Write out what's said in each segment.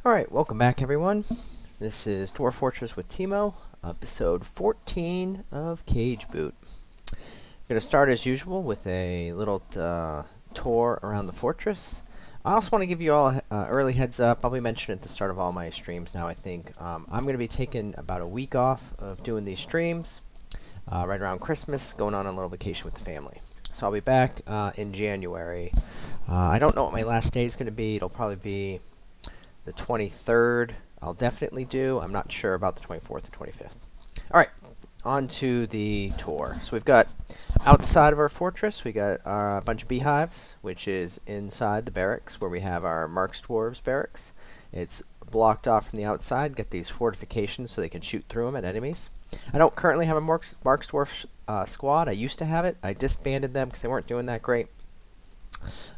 Alright, welcome back everyone. This is Dwarf Fortress with Teemo, episode 14 of Cageboot. I'm going to start as usual with a little tour around the fortress. I also want to give you all an early heads up. I'll be mentioning at the start of all my streams now, I think. I'm going to be taking about a week off of doing these streams, right around Christmas, going on a little vacation with the family. So I'll be back in January. I don't know what my last day is going to be. It'll probably be the 23rd. I'll definitely do. I'm not sure about the 24th or 25th. Alright, on to the tour. So we've got outside of our fortress, we got a bunch of beehives, which is inside the barracks where we have our Marks Dwarves barracks. It's blocked off from the outside. Get these fortifications so they can shoot through them at enemies. I don't currently have a Marks Dwarf squad. I used to have it. I disbanded them because they weren't doing that great.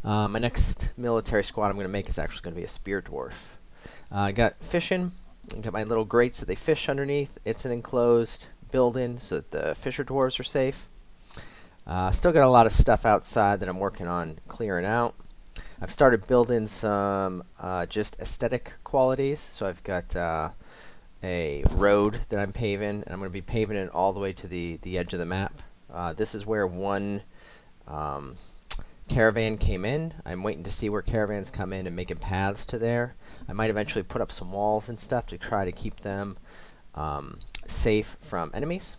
My next military squad I'm going to make is actually going to be a spear dwarf. I got fishing. I got my little grates that they fish underneath. It's an enclosed building so that the fisher dwarves are safe. Still got a lot of stuff outside that I'm working on clearing out. I've started building some just aesthetic qualities. So I've got a road that I'm paving, and I'm going to be paving it all the way to the edge of the map. This is where one caravan came in. I'm waiting to see where caravans come in and making paths to there. I might eventually put up some walls and stuff to try to keep them safe from enemies.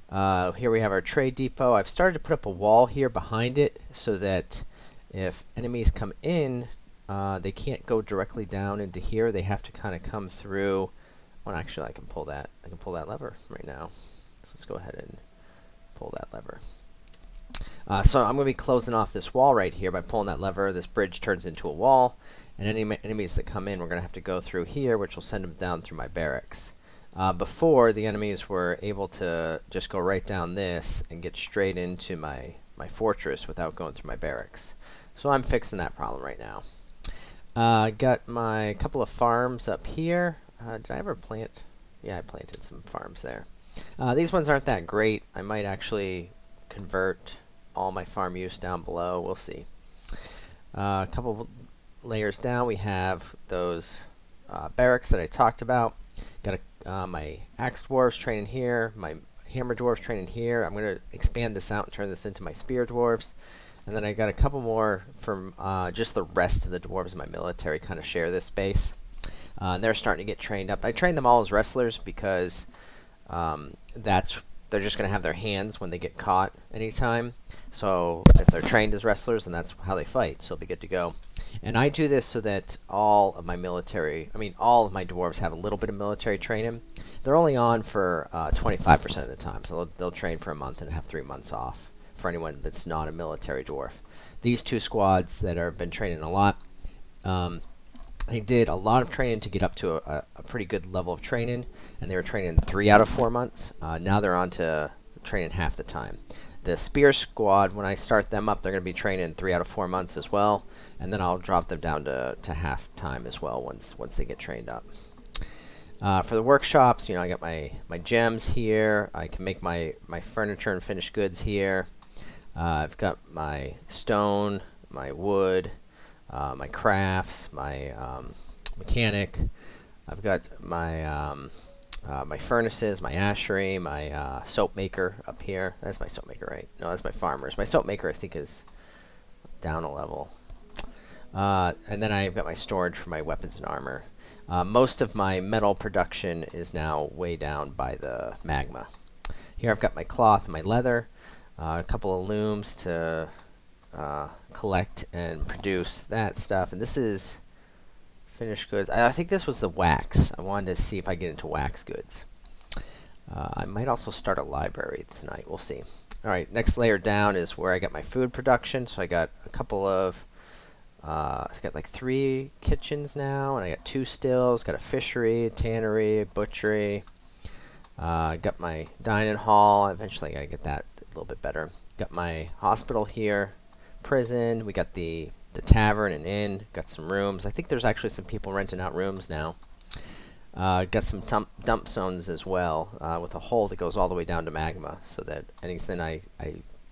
Here we have our trade depot. I've started to put up a wall here behind it so that if enemies come in, they can't go directly down into here. They have to kind of come through. Well, actually, I can pull that. I can pull that lever right now. So let's go ahead and pull that lever. So I'm going to be closing off this wall right here by pulling that lever. This bridge turns into a wall, and any enemies that come in, we're going to have to go through here, which will send them down through my barracks. Before, the enemies were able to just go right down this and get straight into my fortress without going through my barracks. So I'm fixing that problem right now. Got my couple of farms up here. Did I ever plant? Yeah, I planted some farms there. These ones aren't that great. I might actually convert all my farm use down below. We'll see. A couple layers down, we have those barracks that I talked about. Got my axe dwarves training here, my hammer dwarves training here. I'm going to expand this out and turn this into my spear dwarves. And then I got a couple more from just the rest of the dwarves in my military kind of share this space. And they're starting to get trained up. I train them all as wrestlers because they're just going to have their hands when they get caught anytime. So if they're trained as wrestlers, then that's how they fight. So it'll be good to go. And I do this so that all of my dwarves have a little bit of military training. They're only on for 25% of the time. So they'll train for a month and have 3 months off for anyone that's not a military dwarf. These two squads that have been training a lot, they did a lot of training to get up to a pretty good level of training, and they were training 3 out of 4 months. Now they're on to training half the time. The spear squad, when I start them up, they're going to be training 3 out of 4 months as well, and then I'll drop them down to half time as well once they get trained up. For the workshops, I got my gems here. I can make my furniture and finished goods here. I've got my stone, my wood, my crafts, my mechanic. I've got my my furnaces, my ashery, my soap maker up here. That's my soap maker, right? No, that's my farmers. My soap maker, I think, is down a level. And then I've got my storage for my weapons and armor. Most of my metal production is now way down by the magma. Here I've got my cloth and my leather, a couple of looms to collect and produce that stuff. And this is finished goods. I think this was the wax. I wanted to see if I get into wax goods. I might also start a library tonight. We'll see. Alright, next layer down is where I got my food production. So I got a couple of I've got like 3 kitchens now, and I got 2 stills, got a fishery, a tannery, a butchery. Got my dining hall. Eventually I gotta get that a little bit better. Got my hospital here, prison. We got the tavern and inn. Got some rooms. I think there's actually some people renting out rooms now. Got some dump zones as well, with a hole that goes all the way down to magma, so that anything I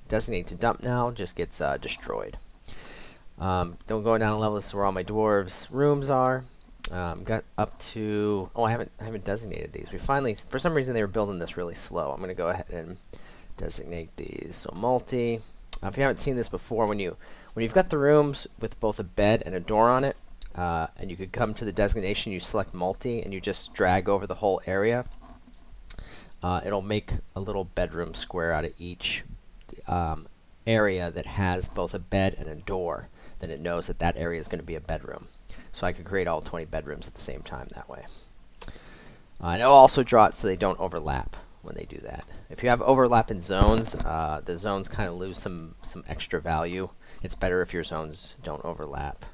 designate to dump now just gets destroyed. Don't go down a level. This is where all my dwarves' rooms are. Got up to, oh, I haven't designated these. We finally, for some reason, they were building this really slow. I'm going to go ahead and designate these. So multi. If you haven't seen this before, when you've got the rooms with both a bed and a door on it, and you could come to the designation, you select multi, and you just drag over the whole area. It'll make a little bedroom square out of each area that has both a bed and a door. Then it knows that that area is going to be a bedroom. So I could create all 20 bedrooms at the same time that way. And it'll also draw it so they don't overlap when they do that. If you have overlap in zones, the zones kind of lose some extra value. It's better if your zones don't overlap.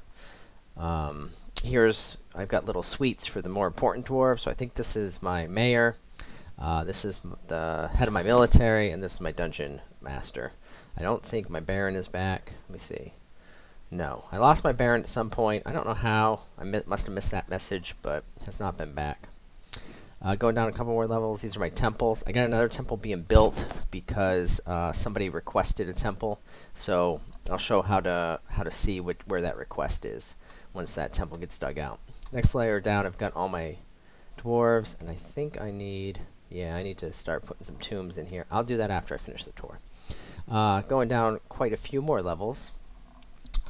I've got little suites for the more important dwarves. So I think this is my mayor. This is the head of my military, and this is my dungeon master. I don't think my baron is back. Let me see. No, I lost my baron at some point. I don't know how. I must have missed that message, but has not been back. Going down a couple more levels. These are my temples. I got another temple being built because somebody requested a temple. So I'll show how to see where that request is once that temple gets dug out. Next layer down, I've got all my dwarves, and I think I need to start putting some tombs in here. I'll do that after I finish the tour. Going down quite a few more levels.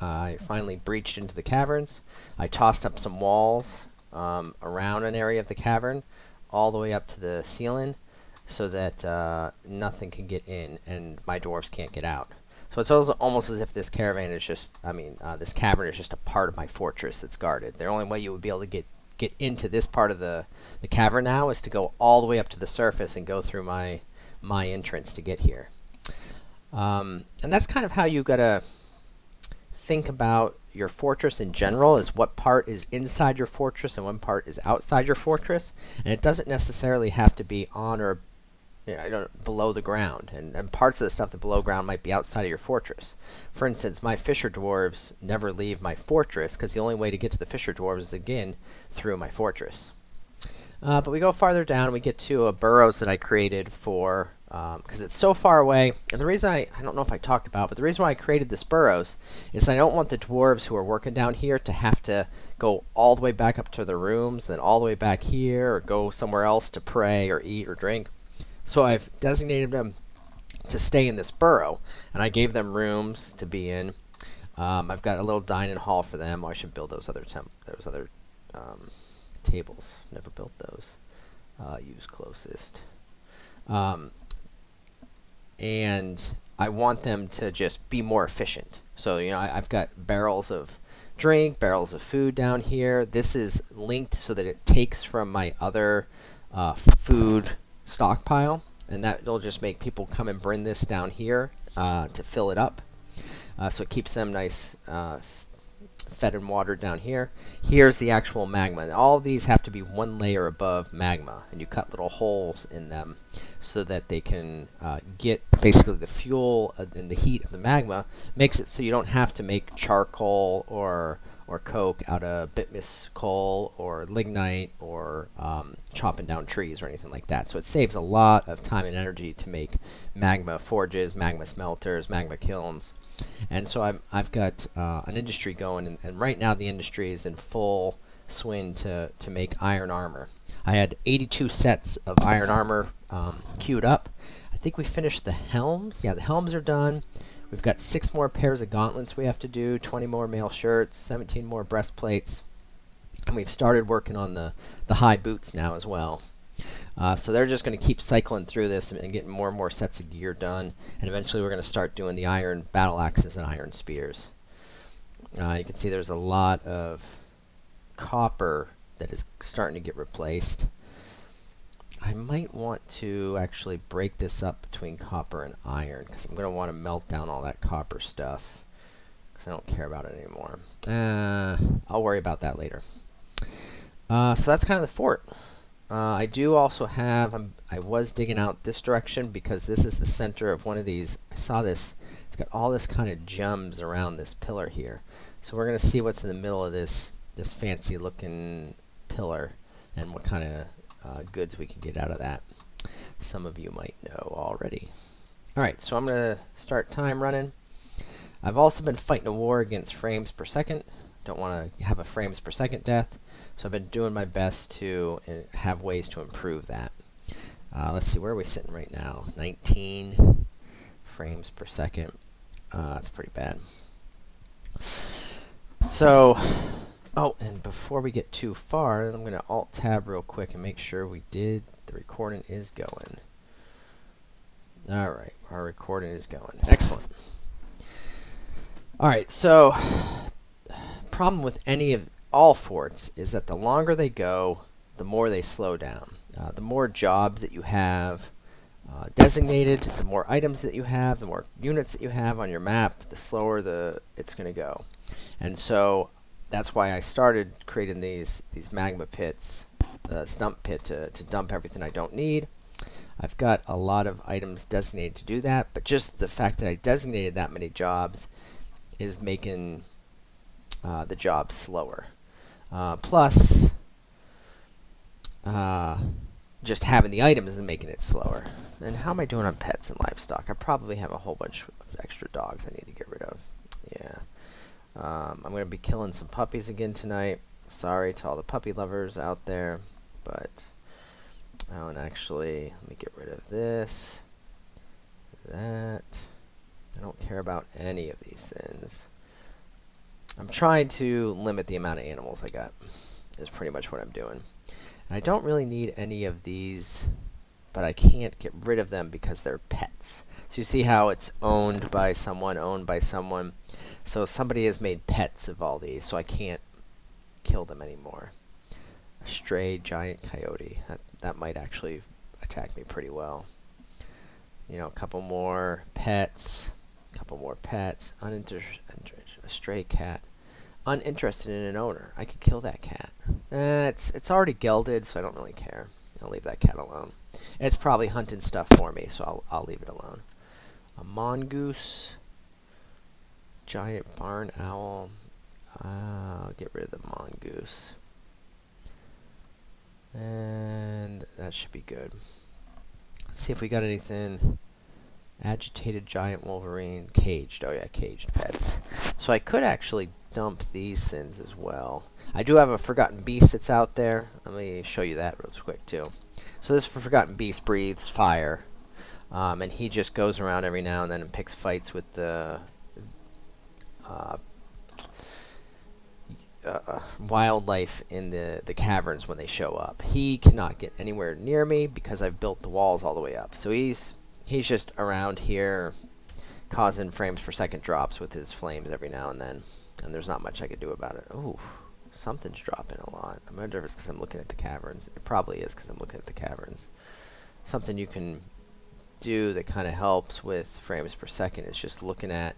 I finally breached into the caverns. I tossed up some walls around an area of the cavern, all the way up to the ceiling, so that nothing can get in and my dwarves can't get out. So it's almost as if this caravan is this cavern is just a part of my fortress that's guarded. The only way you would be able to get into this part of the cavern now is to go all the way up to the surface and go through my entrance to get here. And that's kind of how you gotta think about your fortress in general, is what part is inside your fortress and what part is outside your fortress. And it doesn't necessarily have to be on or below the ground. And parts of the stuff that below ground might be outside of your fortress. For instance, my fisher dwarves never leave my fortress because the only way to get to the fisher dwarves is, again, through my fortress. But we go farther down and we get to burrows that I created for, because it's so far away. And the reason I don't know if I talked about, but the reason why I created this burrows is I don't want the dwarves who are working down here to have to go all the way back up to their rooms, then all the way back here, or go somewhere else to pray or eat or drink. So I've designated them to stay in this burrow, and I gave them rooms to be in. I've got a little dining hall for them. Oh, I should build those other tables. Never built those. Use closest. And I want them to just be more efficient. So, I've got barrels of drink, barrels of food down here. This is linked so that it takes from my other food stockpile, and that'll just make people come and bring this down here to fill it up. So it keeps them nice, fed and watered down here. Here's the actual magma. And all of these have to be one layer above magma, and you cut little holes in them so that they can get basically the fuel and the heat of the magma. Makes it so you don't have to make charcoal or coke out of bitmus coal or lignite or chopping down trees or anything like that. So it saves a lot of time and energy to make magma forges, magma smelters, magma kilns. And so I've got an industry going, and right now the industry is in full swing to make iron armor. I had 82 sets of iron armor queued up. I think we finished the helms. Yeah, the helms are done. We've got 6 more pairs of gauntlets we have to do, 20 more mail shirts, 17 more breastplates, and we've started working on the high boots now as well. So they're just going to keep cycling through this and getting more and more sets of gear done, and eventually we're going to start doing the iron battle axes and iron spears. You can see there's a lot of copper that is starting to get replaced. I might want to actually break this up between copper and iron, because I'm going to want to melt down all that copper stuff, because I don't care about it anymore. I'll worry about that later. So that's kind of the fort. I do also have, I was digging out this direction because this is the center of one of these. I saw this, it's got all this kind of gems around this pillar here. So we're going to see what's in the middle of this fancy looking pillar and what kind of goods we can get out of that. Some of you might know already. Alright, so I'm going to start time running. I've also been fighting a war against frames per second. Don't want to have a frames per second death. So I've been doing my best to have ways to improve that. Let's see, where are we sitting right now? 19 frames per second. That's pretty bad. So, oh, and before we get too far, I'm going to Alt-Tab real quick and make sure the recording is going. Alright, our recording is going. Excellent. Alright, so, problem with all forts is that the longer they go, the more they slow down. The more jobs that you have designated, the more items that you have, the more units that you have on your map, the slower it's going to go. And so that's why I started creating these magma pits, the stump pit to dump everything I don't need. I've got a lot of items designated to do that, but just the fact that I designated that many jobs is making the job slower. Plus, just having the items is making it slower. And how am I doing on pets and livestock? I probably have a whole bunch of extra dogs I need to get rid of. Yeah. I'm going to be killing some puppies again tonight. Sorry to all the puppy lovers out there, but let me get rid of this, that. I don't care about any of these things. I'm trying to limit the amount of animals I got, is pretty much what I'm doing. And I don't really need any of these, but I can't get rid of them because they're pets. So you see how it's owned by someone. So somebody has made pets of all these, so I can't kill them anymore. A stray giant coyote. That might actually attack me pretty well. You know, a couple more pets. A stray cat. Uninterested in an owner. I could kill that cat. It's already gelded, so I don't really care. I'll leave that cat alone. It's probably hunting stuff for me, so I'll leave it alone. A mongoose. Giant barn owl. I'll get rid of the mongoose. And that should be good. Let's see if we got anything. Agitated giant wolverine. Caged. Oh yeah, caged pets. So I could actually dump these things as well. I do have a forgotten beast that's out there. Let me show you that real quick too. So this forgotten beast breathes fire. And he just goes around every now and then and picks fights with the wildlife in the caverns when they show up. He cannot get anywhere near me because I've built the walls all the way up. So he's just around here causing frames per second drops with his flames every now and then. And there's not much I could do about it. Ooh, something's dropping a lot. I wonder if it's because I'm looking at the caverns. It probably is because I'm looking at the caverns. Something you can do that kind of helps with frames per second is just looking at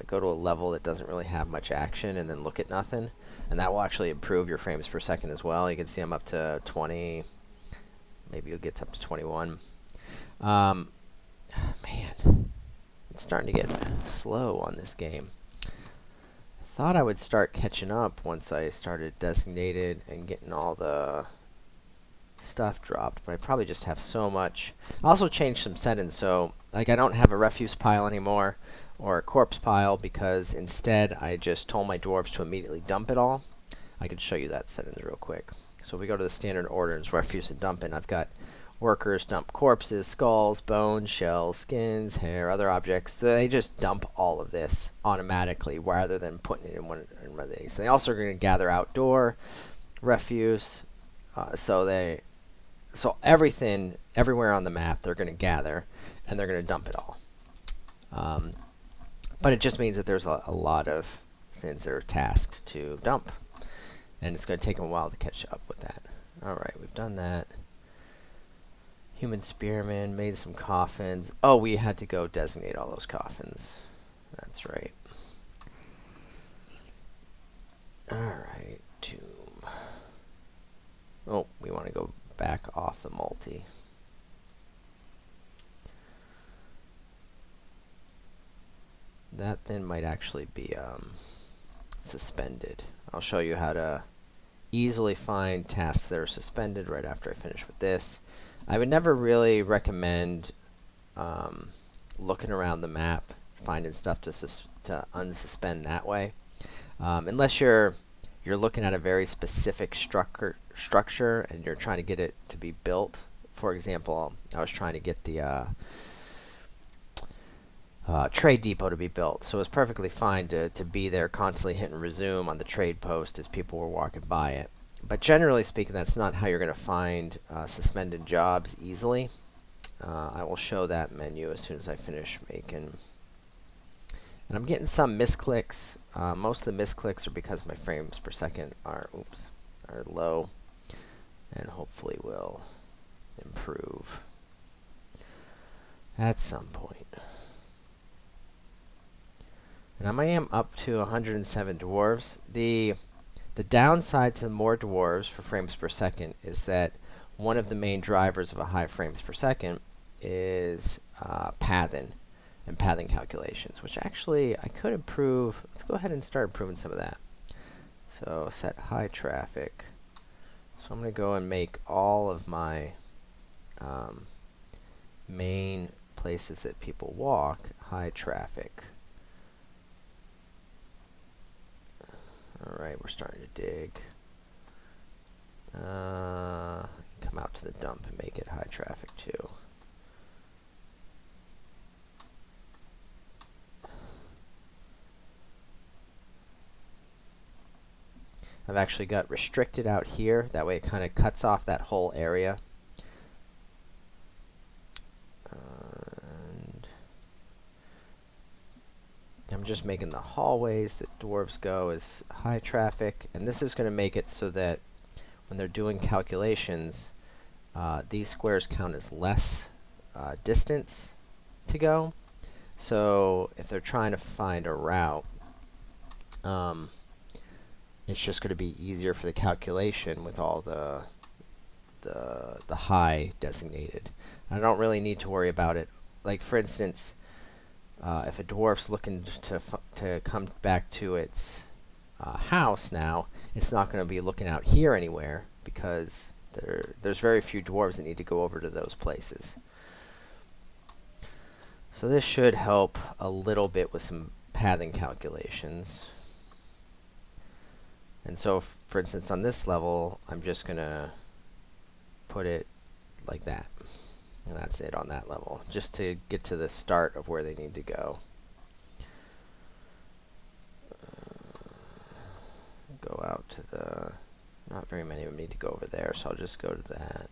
go to a level that doesn't really have much action and then look at nothing, and that will actually improve your frames per second as well. You can see I'm up to 20, maybe you'll get up to 21. Man, it's starting to get slow on this game. I thought I would start catching up once I started designated and getting all the stuff dropped, but I probably just have so much. I also changed some settings, so like I don't have a refuse pile anymore or a corpse pile, because instead I just told my dwarves to immediately dump it all. I can show you that settings real quick. So if we go to the standard orders, refuse and dumping, I've got workers dump corpses, skulls, bones, shells, skins, hair, other objects. So they just dump all of this automatically rather than putting it in one of these. They also are going to gather outdoor refuse. So everything, everywhere on the map, they're going to gather, and they're going to dump it all. But it just means that there's a lot of things that are tasked to dump, and it's going to take them a while to catch up with that. Alright, we've done that. Human spearman, made some coffins. Oh, we had to go designate all those coffins. That's right. Alright, tomb. Oh, we want to go back off the multi. That then might actually be suspended. I'll show you how to easily find tasks that are suspended right after I finish with this. I would never really recommend looking around the map finding stuff to unsuspend that way. Unless you're looking at a very specific structure and you're trying to get it to be built. For example, I was trying to get the trade depot to be built, so it was perfectly fine to be there constantly hitting resume on the trade post as people were walking by it. But generally speaking, that's not how you're going to find suspended jobs easily. I will show that menu as soon as I finish making. And I'm getting some misclicks. Most of the misclicks are because my frames per second are low, and hopefully will improve at some point. And I am up to 107 dwarves. The downside to more dwarves for frames per second is that one of the main drivers of a high frames per second is pathing and pathing calculations, which actually I could improve. Let's go ahead and start improving some of that. So set high traffic. So I'm going to go and make all of my main places that people walk high traffic. Alright, we're starting to dig. Come out to the dump and make it high traffic too. I've actually got restricted out here. That way it kind of cuts off that whole area. And I'm just making the hallways that dwarves go as high traffic. And this is going to make it so that when they're doing calculations, these squares count as less distance to go. So if they're trying to find a route, it's just going to be easier for the calculation with all the high designated. I don't really need to worry about it. Like for instance, if a dwarf's looking to come back to its house now, it's not going to be looking out here anywhere because there's very few dwarves that need to go over to those places. So this should help a little bit with some pathing calculations. And so, for instance, on this level, I'm just going to put it like that. And that's it on that level, just to get to the start of where they need to go. Go out to the... Not very many of them need to go over there, so I'll just go to that.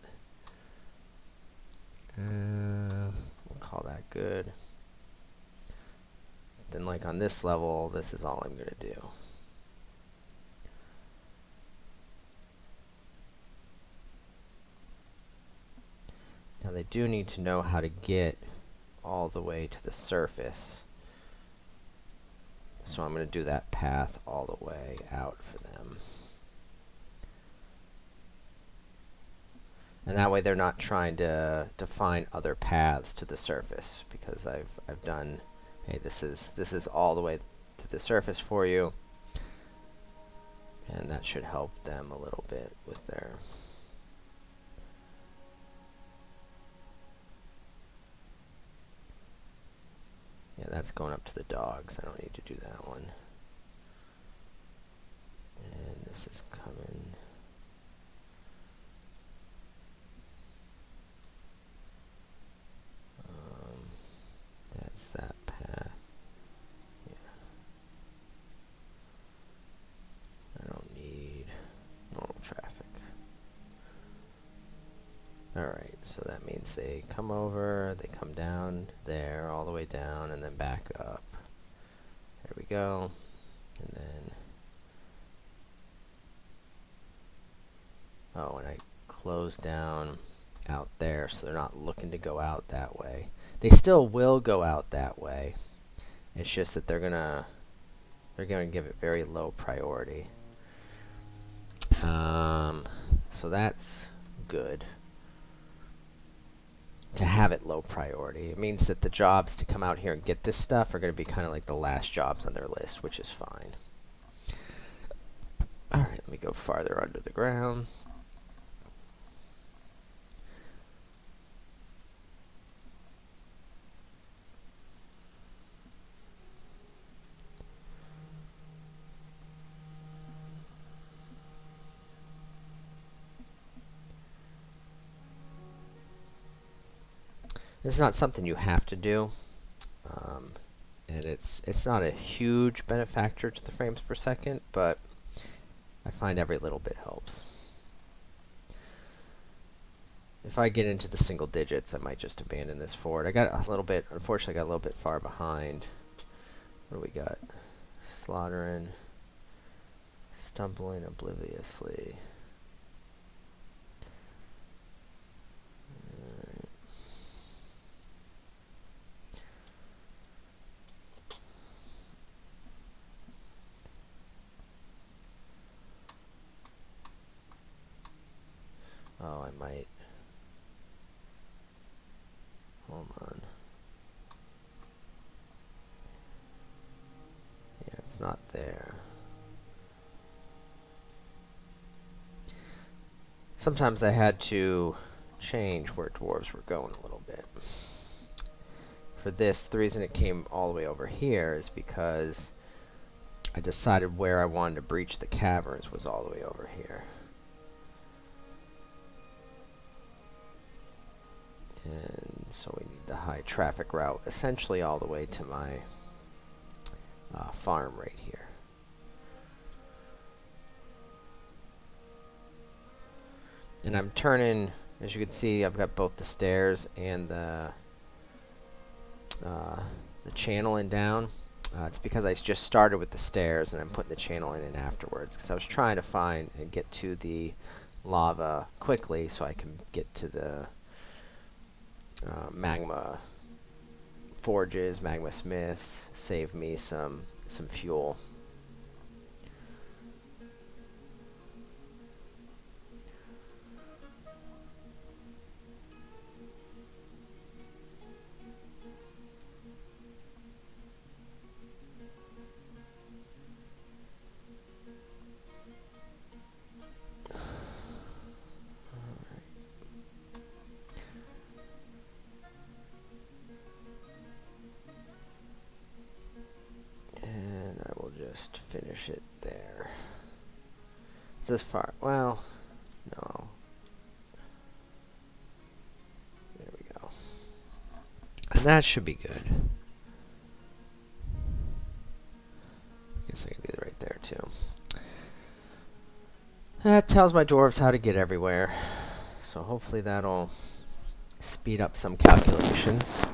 We'll call that good. Then, like on this level, this is all I'm going to do. Now they do need to know how to get all the way to the surface. So I'm going to do that path all the way out for them. And that way they're not trying to find other paths to the surface, because I've done, hey, this is all the way to the surface for you. And that should help them a little bit with their... Yeah, that's going up to the dogs. I don't need to do that one. And this is coming. That's that path. Yeah. I don't need normal traffic. Alright, so that means they come over, they come down there, all the way down, and then back up. There we go. And then... Oh, and I close down out there, so they're not looking to go out that way. They still will go out that way. It's just that they're gonna give it very low priority. So that's good. To have it low priority. It means that the jobs to come out here and get this stuff are going to be kind of like the last jobs on their list, which is fine. Alright, let me go farther under the ground. It's not something you have to do, um, and it's not a huge benefactor to the frames per second, but I find every little bit helps. If I get into the single digits, I might just abandon this forward. I got a little bit, unfortunately, I got a little bit far behind. What do we got? Slaughtering, stumbling obliviously. Oh, I might. Hold on. Yeah, it's not there. Sometimes I had to change where dwarves were going a little bit. For this, the reason it came all the way over here is because I decided where I wanted to breach the caverns was all the way over here. And so we need the high traffic route essentially all the way to my farm right here. And I'm turning, as you can see, I've got both the stairs and the channeling down. It's because I just started with the stairs and I'm putting the channel in afterwards, because I was trying to find and get to the lava quickly so I can get to the magma forges, magma smiths, save me some fuel. Just finish it there. This far. Well, no. There we go. And that should be good. I guess I can do it right there too. That tells my dwarves how to get everywhere. So hopefully that'll speed up some calculations.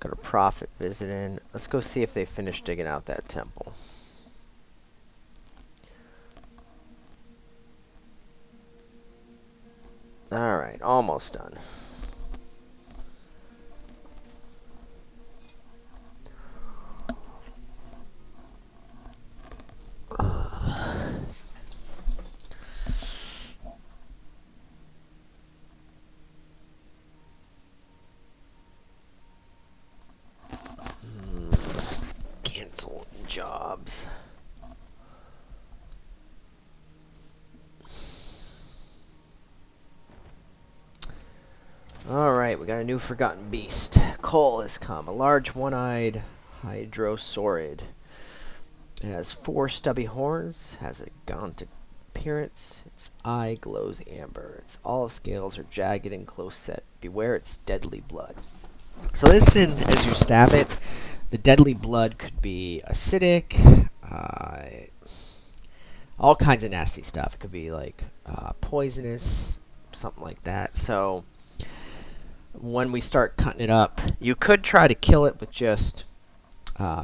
Got a prophet visiting. Let's go see if they finished digging out that temple. Alright, almost done. Cancel jobs. Alright, we got a new forgotten beast. Cole has come. A large one-eyed hydrosaurid. It has 4 stubby horns, has a gaunt appearance. Its eye glows amber. Its olive scales are jagged and close set. Beware its deadly blood. So this thing, as you stab it, the deadly blood could be acidic, all kinds of nasty stuff. It could be like poisonous, something like that. So when we start cutting it up, you could try to kill it with just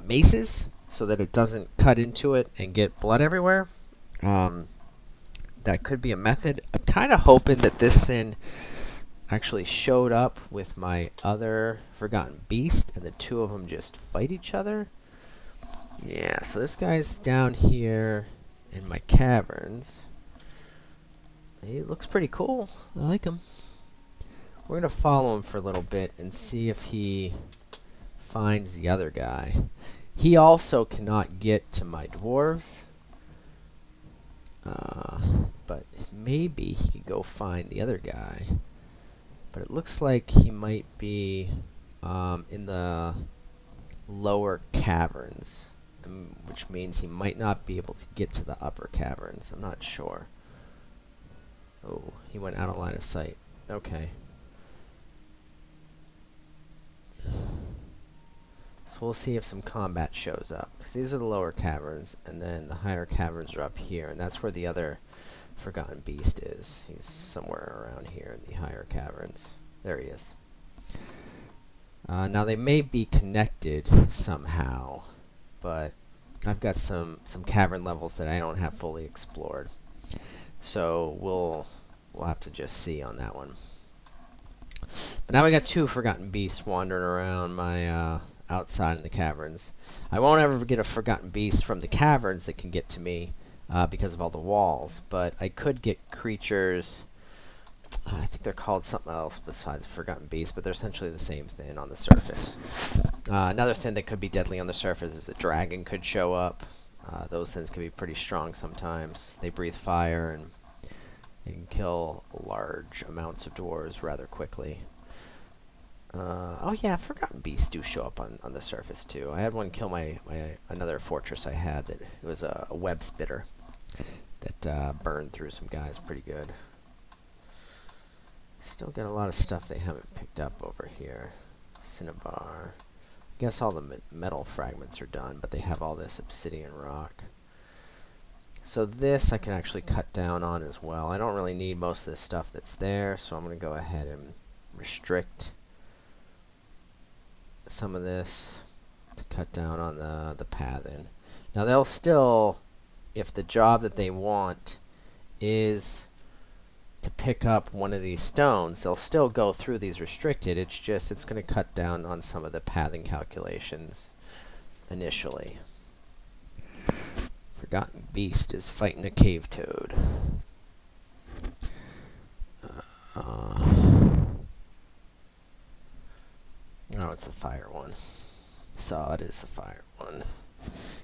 maces so that it doesn't cut into it and get blood everywhere. That could be a method. I'm kind of hoping that this thing actually showed up with my other forgotten beast and the two of them just fight each other. Yeah, so this guy's down here in my caverns. He looks pretty cool. I like him. We're going to follow him for a little bit and see if he finds the other guy. He also cannot get to my dwarves. But maybe he could go find the other guy. But it looks like he might be in the lower caverns, which means he might not be able to get to the upper caverns. I'm not sure. Oh, he went out of line of sight. Okay. So we'll see if some combat shows up. Because these are the lower caverns, and then the higher caverns are up here, and that's where the other forgotten beast is. He's somewhere around here in the higher caverns. There he is. Now they may be connected somehow, but I've got some cavern levels that I don't have fully explored. So we'll have to just see on that one. But now we got two forgotten beasts wandering around my outside in the caverns. I won't ever get a forgotten beast from the caverns that can get to me because of all the walls, but I could get creatures. I think they're called something else besides forgotten beast, but they're essentially the same thing on the surface. Another thing that could be deadly on the surface is a dragon could show up. Those things can be pretty strong sometimes. They breathe fire and they can kill large amounts of dwarves rather quickly. Oh yeah, forgotten beasts do show up on the surface too. I had one kill my another fortress I had. That it was a web spitter that burned through some guys pretty good. Still got a lot of stuff they haven't picked up over here. Cinnabar. I guess all the metal fragments are done, but they have all this obsidian rock. So this I can actually cut down on as well. I don't really need most of this stuff that's there, so I'm going to go ahead and restrict some of this to cut down on the pathing. Now they'll still, if the job that they want is to pick up one of these stones, they'll still go through these restricted. It's just it's going to cut down on some of the pathing calculations initially. Forgotten beast is fighting a cave toad. Oh, it's the fire one. So it is the fire one.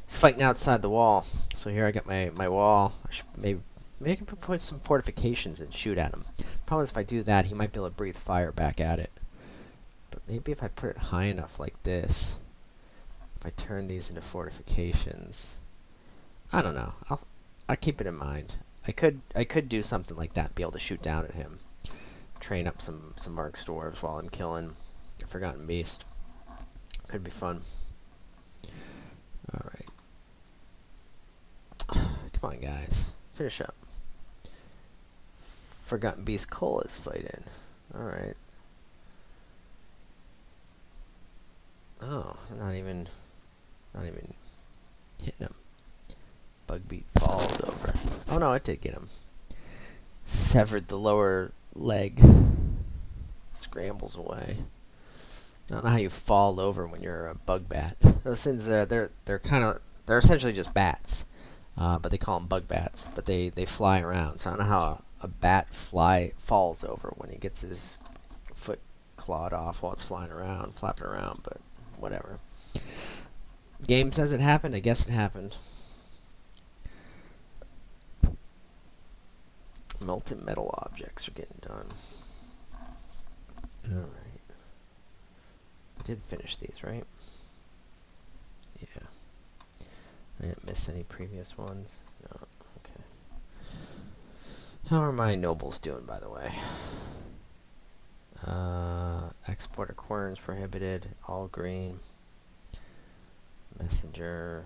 He's fighting outside the wall. So here I got my wall. Maybe I can put some fortifications and shoot at him. Problem is, if I do that, he might be able to breathe fire back at it. But maybe if I put it high enough like this, if I turn these into fortifications, I don't know. I'll keep it in mind. I could do something like that, be able to shoot down at him, train up some Mercs dwarves while I'm killing a forgotten beast. Could be fun. All right, come on, guys, finish up. Forgotten beast Cole is fighting. All right. Oh, not even hitting him. Bugbeat falls over. Oh no, it did get him. Severed the lower leg. Scrambles away. I don't know how you fall over when you're a bug bat. Those things, they're essentially just bats, but they call them bug bats. But they fly around. So I don't know how a bat falls over when he gets his foot clawed off while it's flying around, flapping around. But whatever. Game says it happened. I guess it happened. Melted metal objects are getting done. Alright. I did finish these, right? Yeah. I didn't miss any previous ones. No. Okay. How are my nobles doing, by the way? Export aquariums prohibited. All green. Messenger.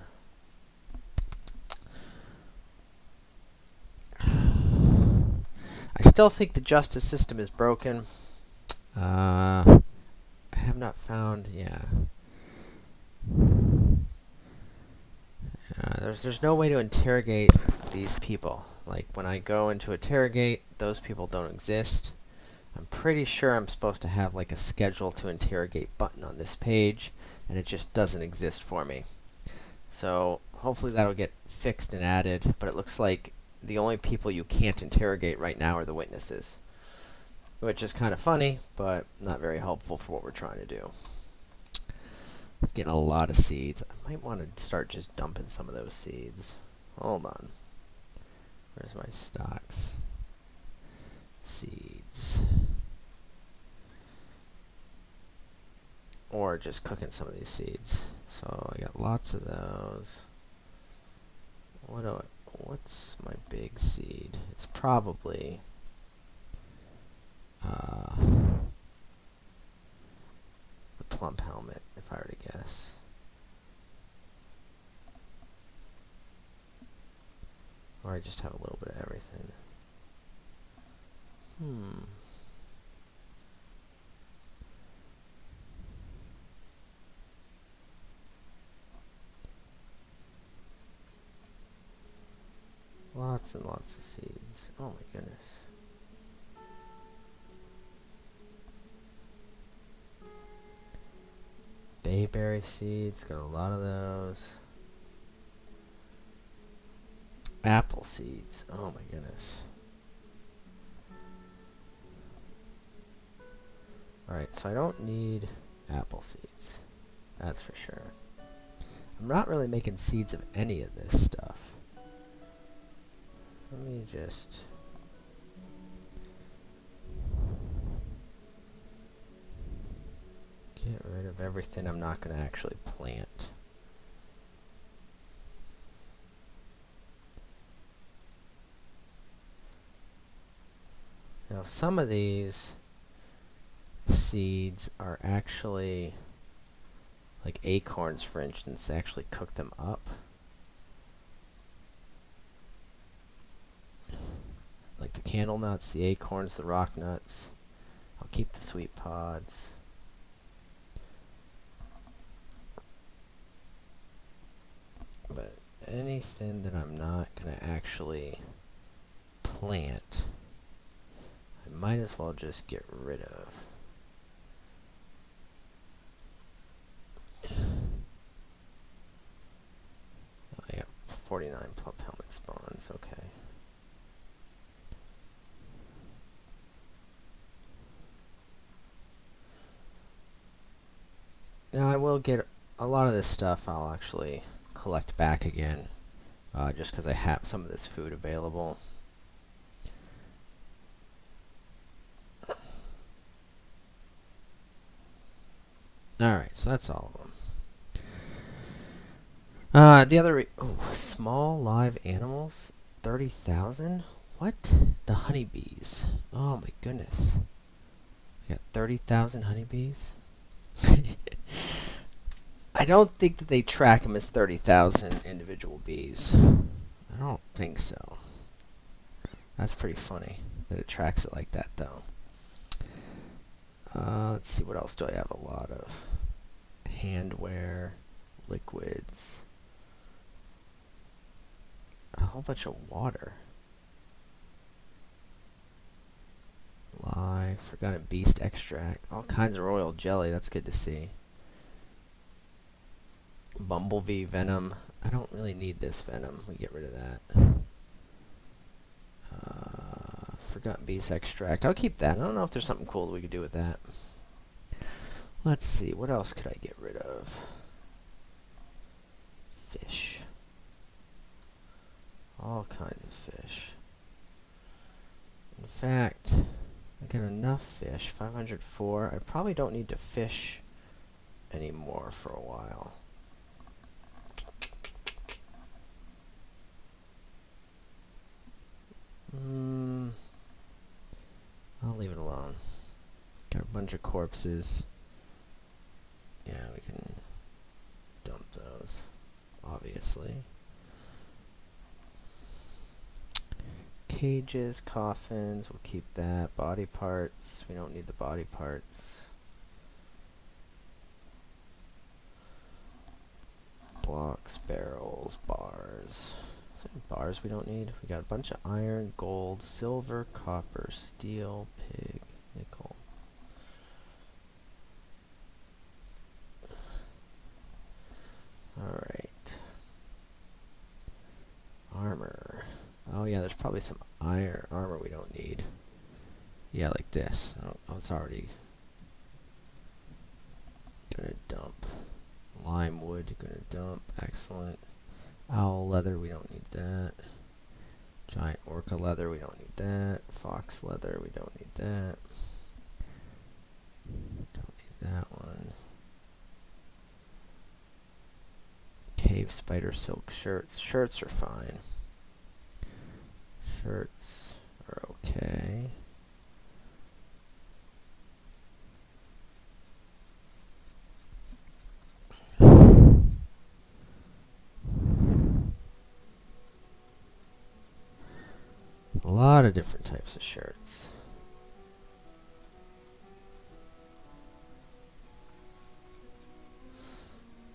I still think the justice system is broken. I have not found, there's no way to interrogate these people. Like, when I go into interrogate, those people don't exist. I'm pretty sure I'm supposed to have, like, a schedule to interrogate button on this page, and it just doesn't exist for me. So, hopefully that'll get fixed and added, but it looks like the only people you can't interrogate right now are the witnesses. Which is kind of funny, but not very helpful for what we're trying to do. I'm getting a lot of seeds. I might want to start just dumping some of those seeds. Hold on. Where's my stocks? Seeds. Or just cooking some of these seeds. So I got lots of those. What's my big seed? It's probably the plump helmet, if I were to guess. Or I just have a little bit of everything. Lots and lots of seeds. Oh my goodness. Bayberry seeds, got a lot of those. Apple seeds, oh my goodness. Alright, so I don't need apple seeds. That's for sure. I'm not really making seeds of any of this stuff. Let me just... get rid of everything I'm not going to actually plant. Now some of these seeds are actually, like acorns for instance, they actually cook them up. Like the candle nuts, the acorns, the rock nuts. I'll keep the sweet pods. But anything that I'm not going to actually plant, I might as well just get rid of. Oh, I got 49 plump helmet spawns, okay. Now I will get a lot of this stuff, I'll actually collect back again, just because I have some of this food available. Alright, so that's all of them. The other... small live animals? 30,000? What? The honeybees. Oh my goodness. I got 30,000 honeybees? I don't think that they track them as 30,000 individual bees. I don't think so. That's pretty funny that it tracks it like that, though. Let's see, what else do I have a lot of? Handwear, liquids, a whole bunch of water. Lye, forgotten beast extract, all kinds of royal jelly, that's good to see. Bumblebee venom. I don't really need this venom. We get rid of that. Forgotten beast extract. I'll keep that. I don't know if there's something cool that we could do with that. Let's see. What else could I get rid of? Fish. All kinds of fish. In fact, I got enough fish. 504. I probably don't need to fish anymore for a while. I'll leave it alone. Got a bunch of corpses. Yeah, we can dump those, obviously. Cages, coffins, we'll keep that. Body parts, we don't need the body parts. Blocks, barrels, bars. Is there any bars we don't need? We got a bunch of iron, gold, silver, copper, steel, pig, nickel. Alright. Armor. Oh yeah, there's probably some iron armor we don't need. Yeah, like this. Oh, it's already gonna dump. Lime wood, gonna dump. Excellent. Owl leather, we don't need that. Giant orca leather, we don't need that. Fox leather, we don't need that. Don't need that one. Cave spider silk shirts. Shirts are fine. Shirts are okay. A lot of different types of shirts.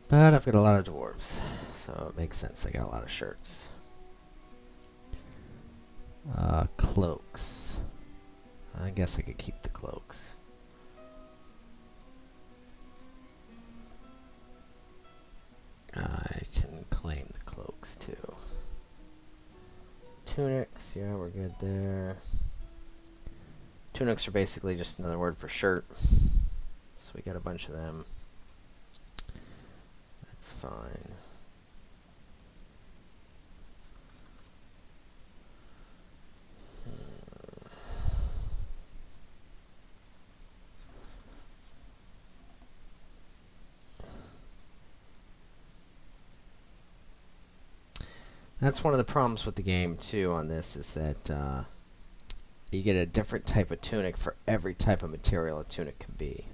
But I've got a lot of dwarves, so it makes sense I got a lot of shirts. Cloaks. I guess I could keep the cloaks. I can claim the cloaks too. Tunics, yeah, we're good there. Tunics are basically just another word for shirt. So we got a bunch of them. That's fine. That's one of the problems with the game too on this, is that you get a different type of tunic for every type of material a tunic can be.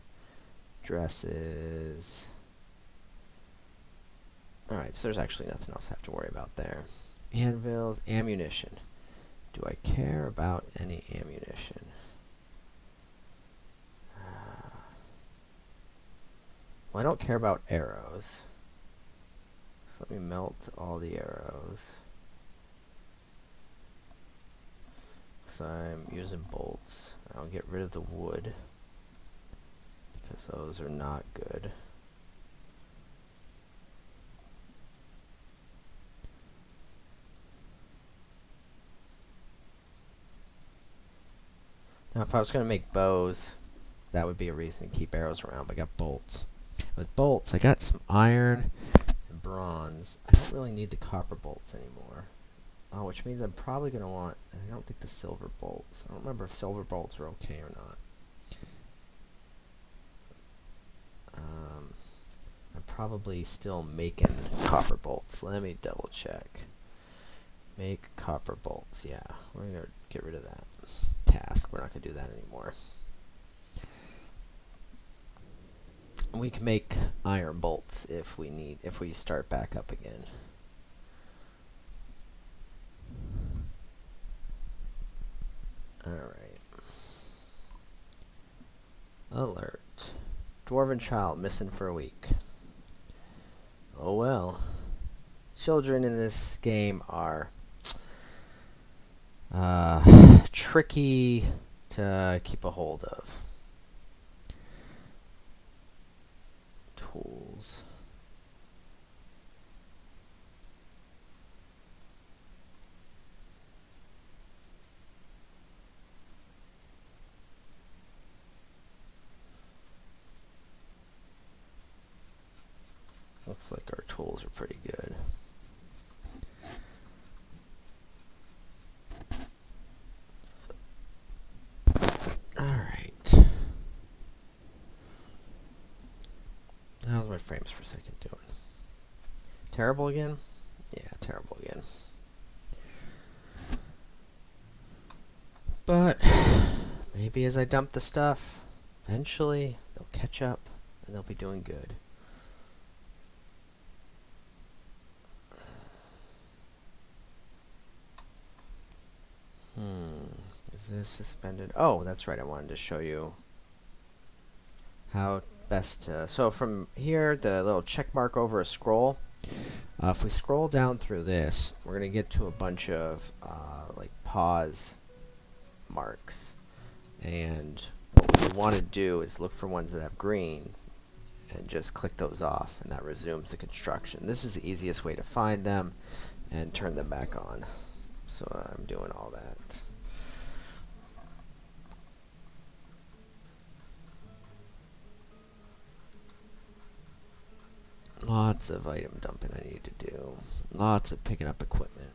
Dresses. Alright, so there's actually nothing else I have to worry about there. Anvils, ammunition. Do I care about any ammunition? Well, I don't care about arrows. So let me melt all the arrows. So I'm using bolts. I'll get rid of the wood, because those are not good. Now if I was going to make bows, that would be a reason to keep arrows around, but I got bolts. With bolts, I got some iron and bronze. I don't really need the copper bolts anymore. Which means I'm probably going to want, I don't think the silver bolts. I don't remember if silver bolts are okay or not. I'm probably still making copper bolts. Let me double check. Make copper bolts. Yeah, we're going to get rid of that task. We're not going to do that anymore. We can make iron bolts if we start back up again. Alright. Alert. Dwarven child missing for a week. Oh well. Children in this game are tricky to keep a hold of. Tools. Looks like our tools are pretty good. Alright. How's my frames per second doing? Terrible again? Yeah, terrible again. But maybe as I dump the stuff, eventually they'll catch up and they'll be doing good. Is this suspended? Oh, that's right. I wanted to show you how best to... So from here, the little check mark over a scroll. If we scroll down through this, we're going to get to a bunch of like pause marks. And what we want to do is look for ones that have green and just click those off, and that resumes the construction. This is the easiest way to find them and turn them back on. So I'm doing all that. Lots of item dumping I need to do. Lots of picking up equipment.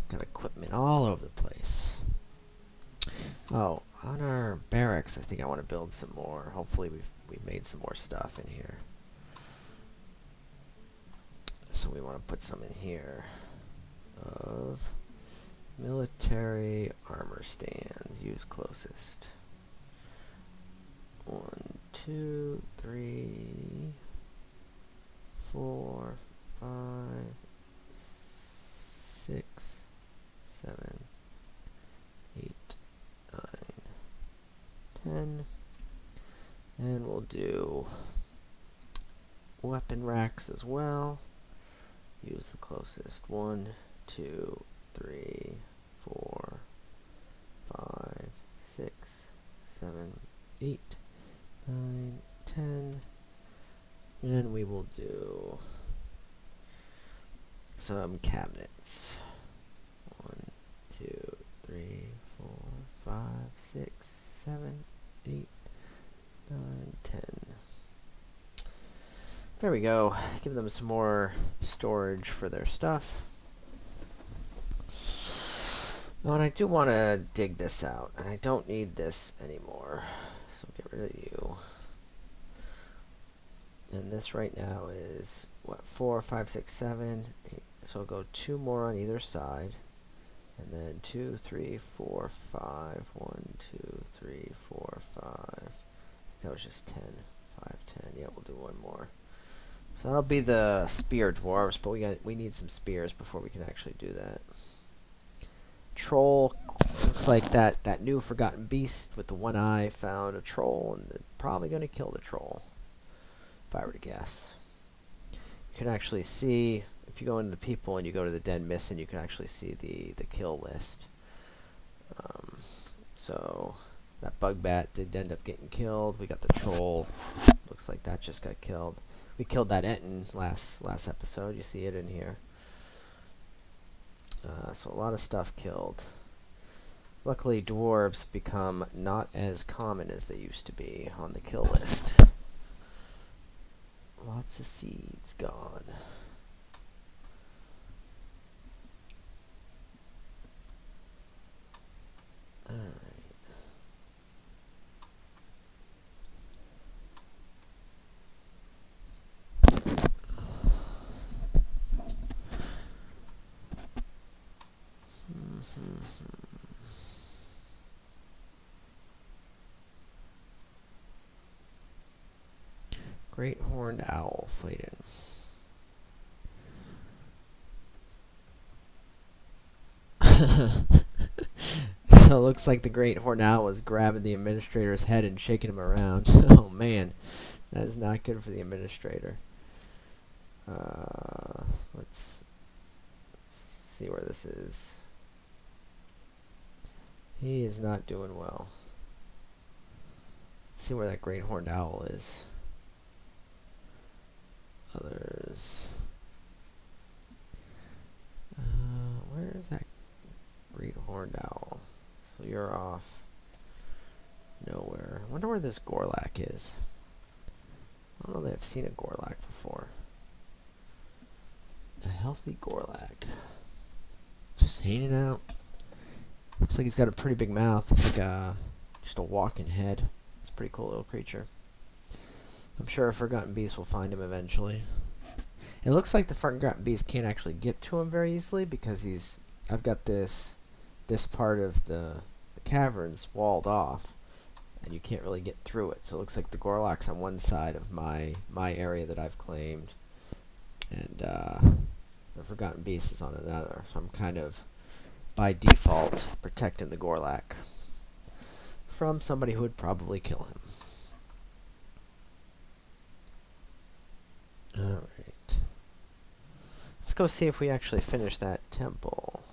Got equipment all over the place. Oh, on our barracks, I think I want to build some more. Hopefully we've made some more stuff in here. So we want to put some in here of military armor stands. Use closest. 1, 2, 3, 4, 5, 6, 7, 8, 9, 10. And we'll do weapon racks as well. Use the closest. 1, 2, 3, 4, 5, 6, 7, 8, 9, 10. And we will do some cabinets. 1, 2, 3, 4, 5, 6, 7, 8, 9, 10. There we go. Give them some more storage for their stuff. Oh, and I do want to dig this out, and I don't need this anymore. So get rid of you. And this right now is, what, 4, 5, 6, 7, 8. So I'll go 2 more on either side. And then 2, 3, 4, 5. 1, 2, 3, 4, 5. That was just 10. 5, 10. Yeah, we'll do one more. So that'll be the spear dwarves, but we need some spears before we can actually do that. Troll, looks like that new forgotten beast with the one eye found a troll, and they're probably going to kill the troll, if I were to guess. You can actually see, if you go into the people and you go to the dead missing, you can actually see the kill list. So that bug bat did end up getting killed. We got the troll. Looks like that just got killed. We killed that Enton last episode. You see it in here. So a lot of stuff killed. Luckily, dwarves become not as common as they used to be on the kill list. Lots of seeds gone. Alright. Great horned owl fighting. So it looks like the great horned owl was grabbing the administrator's head and shaking him around. Oh man, that is not good for the administrator. Let's see where this is. He is not doing well. Let's see where that great horned owl is. Others. Where is that great horned owl? So you're off. Nowhere. I wonder where this Gorlak is. I don't know that I've seen a Gorlak before. A healthy Gorlak. Just hanging out. Looks like he's got a pretty big mouth. Looks like just a walking head. It's a pretty cool little creature. I'm sure a Forgotten Beast will find him eventually. It looks like the Forgotten Beast can't actually get to him very easily because I've got this part of the caverns walled off, and you can't really get through it. So it looks like the Gorlak's on one side of my area that I've claimed, and the Forgotten Beast is on another. So I'm kind of, by default, protecting the Gorlak from somebody who would probably kill him. Alright. Let's go see if we actually finish that temple.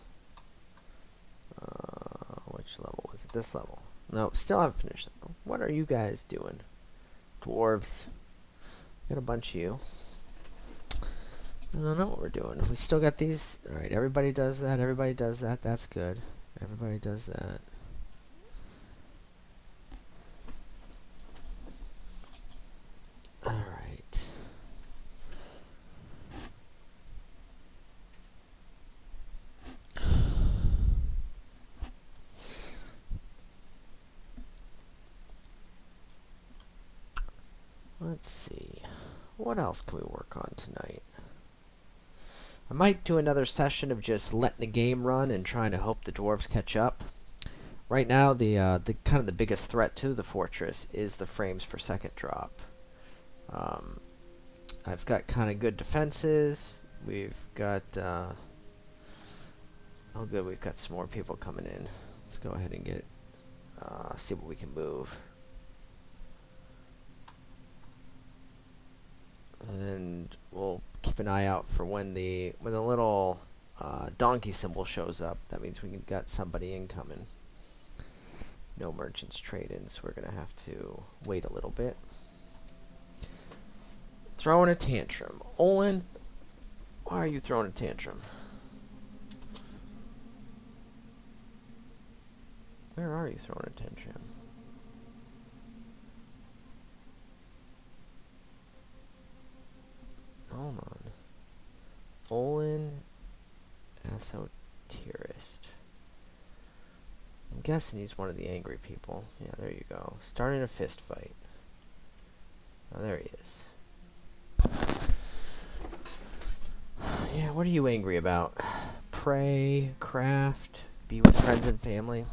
Which level was it? This level. No, still haven't finished it. What are you guys doing? Dwarves. Got a bunch of you. I don't know what we're doing. We still got these. Alright, everybody does that. Everybody does that. That's good. Everybody does that. Alright. Let's see. What else can we work on tonight? I might do another session of just letting the game run and trying to hope the dwarves catch up. right now, the kind of the biggest threat to the fortress is the frames per second drop. I've got kind of good defenses. We've got oh good, we've got some more people coming in. Let's go ahead and get see what we can move. And we'll keep an eye out for when the little donkey symbol shows up. That means we got somebody incoming. No merchants trade-in, so we're gonna have to wait a little bit. Throwing a tantrum. Olin, why are you throwing a tantrum? Where are you throwing a tantrum? Hold on. Olin, esoterist. I'm guessing he's one of the angry people. Yeah, there you go. Starting a fist fight. Oh, there he is. Yeah, what are you angry about? Pray, craft, be with friends and family.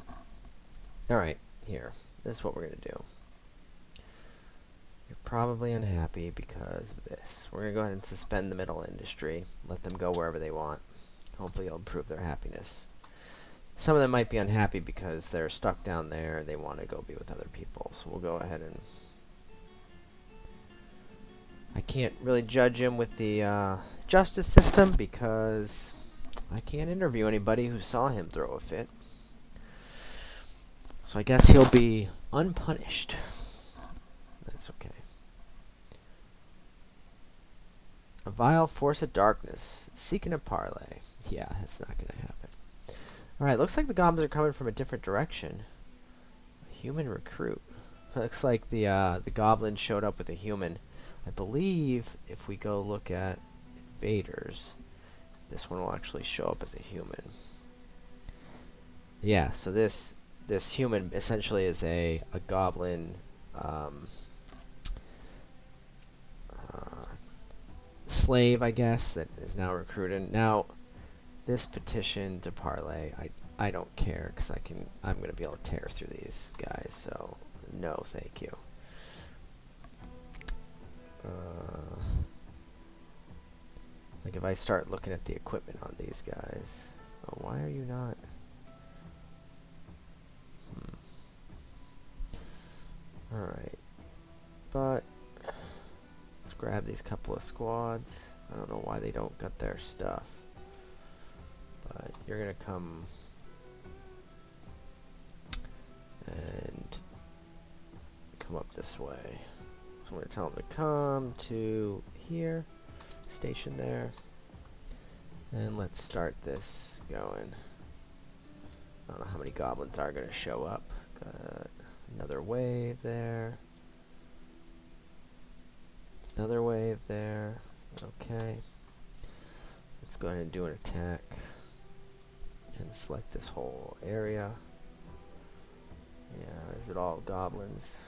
Alright, here. This is what we're going to do. You're probably unhappy because of this. We're going to go ahead and suspend the middle industry. Let them go wherever they want. Hopefully it'll improve their happiness. Some of them might be unhappy because they're stuck down there and they want to go be with other people. So we'll go ahead and... I can't really judge him with the justice system because I can't interview anybody who saw him throw a fit. So I guess he'll be unpunished. That's okay. A vile force of darkness, seeking a parley. Yeah, that's not going to happen. Alright, looks like the goblins are coming from a different direction. A human recruit. Looks like the goblin showed up with a human. I believe if we go look at invaders, this one will actually show up as a human. Yeah, so this human essentially is a goblin slave, I guess, that is now recruited. Now, this petition to parley, I don't care because I'm gonna be able to tear through these guys. So no, thank you. Like if I start looking at the equipment on these guys, oh, why are you not? Alright, but let's grab these couple of squads. I don't know why they don't got their stuff, but you're gonna come and come up this way. So I'm gonna tell them to come to here, station there, and let's start this going. I don't know how many goblins are gonna show up. Got another wave there. Another wave there. Okay. Let's go ahead and do an attack. And select this whole area. Yeah, is it all goblins?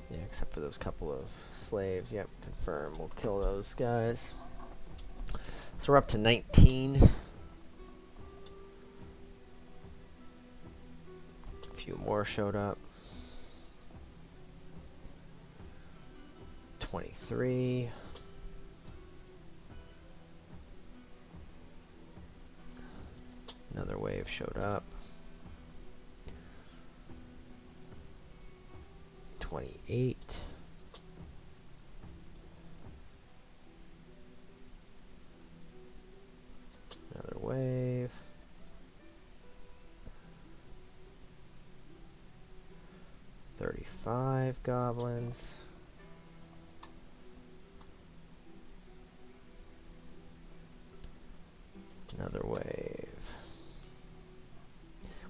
Yeah, except for those couple of slaves. Yep, confirm. We'll kill those guys. So we're up to 19. A few more showed up. 23. Another wave showed up. 28. Another wave. 35 goblins. Another wave.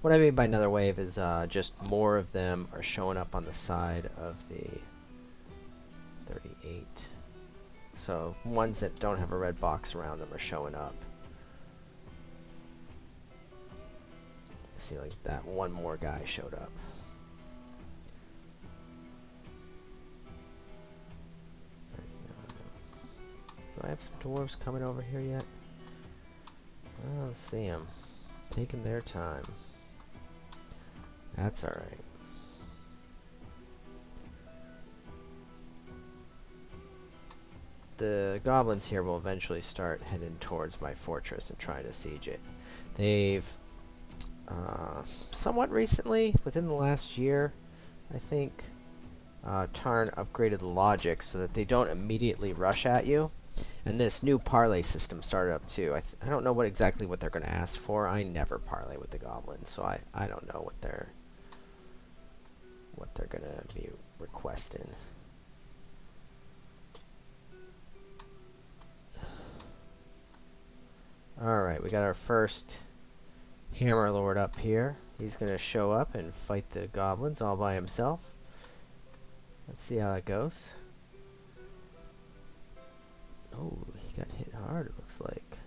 What I mean by another wave is just more of them are showing up on the side of the 38. So ones that don't have a red box around them are showing up. See, like that one more guy showed up. Do I have some dwarves coming over here yet? I don't see them. Taking their time. That's alright. The goblins here will eventually start heading towards my fortress and trying to siege it. They've somewhat recently, within the last year, I think, Tarn upgraded the logic so that they don't immediately rush at you. And this new parlay system started up too. I don't know exactly what they're going to ask for. I never parlay with the goblins, so I don't know what they're going to be requesting. Alright, we got our first Hammer Lord up here. He's going to show up and fight the goblins all by himself. Let's see how that goes. Oh, he got hit hard, it looks like.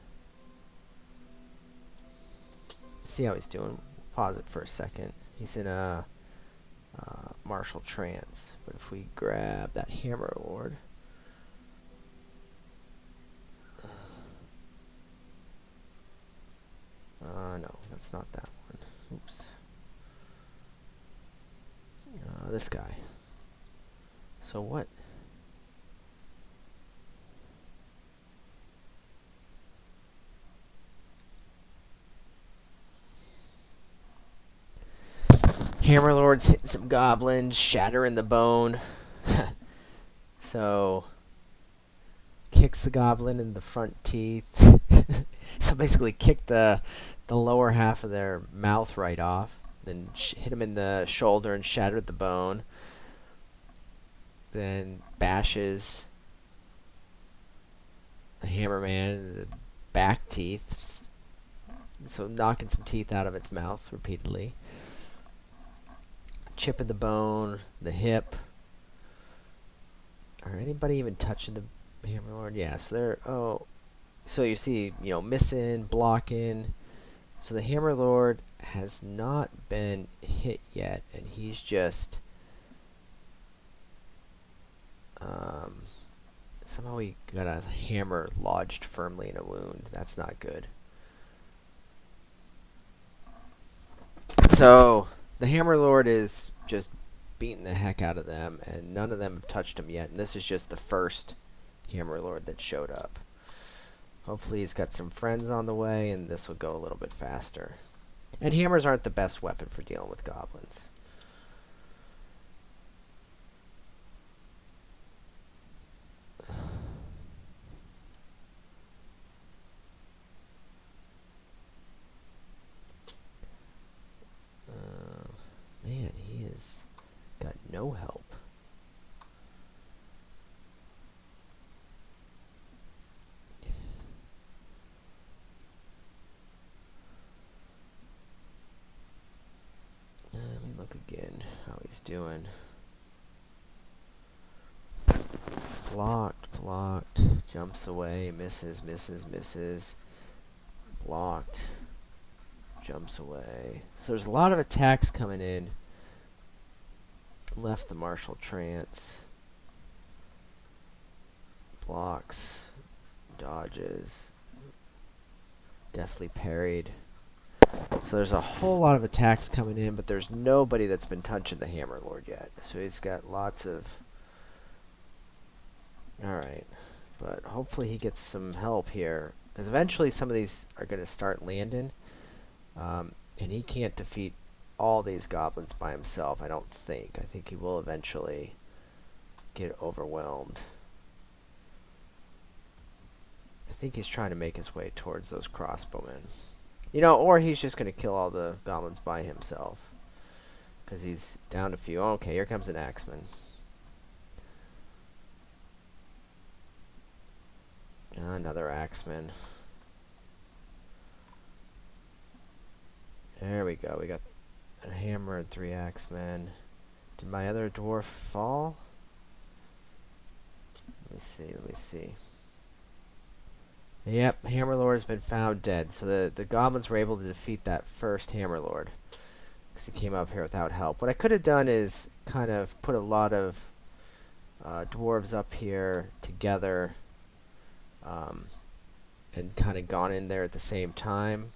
Let's see how he's doing. Pause it for a second. He's in a martial trance. But if we grab that Hammer Lord... no, that's not that one. Oops. This guy. So what? Hammer Lord's hitting some goblins, shattering the bone. So, kicks the goblin in the front teeth. So basically kicked the lower half of their mouth right off. Then hit him in the shoulder and shattered the bone. Then bashes the hammerman in the back teeth. So knocking some teeth out of its mouth repeatedly. Chipping the bone, the hip. Are anybody even touching the Hammer Lord? Yeah, so they're... Oh, so you see, missing, blocking. So the Hammer Lord has not been hit yet, and he's just... somehow he got a hammer lodged firmly in a wound. That's not good. So, the Hammer Lord is just beating the heck out of them, and none of them have touched him yet, and this is just the first Hammer Lord that showed up. Hopefully he's got some friends on the way, and this will go a little bit faster. And hammers aren't the best weapon for dealing with goblins. Man, he has got no help. Let me look again how he's doing. Blocked, blocked, jumps away, misses, misses, misses. Blocked, jumps away. So there's a lot of attacks coming in. Left the martial trance. Blocks, dodges. Definitely parried. So there's a whole lot of attacks coming in, but there's nobody that's been touching the Hammer Lord yet. So he's got lots of... Alright. But hopefully he gets some help here. Because eventually some of these are going to start landing. And he can't defeat all these goblins by himself, I don't think. I think he will eventually get overwhelmed. I think he's trying to make his way towards those crossbowmen. Or he's just going to kill all the goblins by himself. Because he's down a few. Okay, here comes an axeman. Another axeman. There we go. We got a hammer and 3 axemen. Did my other dwarf fall? Let me see. Let me see. Yep, Hammer Lord has been found dead. So the goblins were able to defeat that first Hammer Lord. Because he came up here without help. What I could have done is kind of put a lot of dwarves up here together. And kind of gone in there at the same time.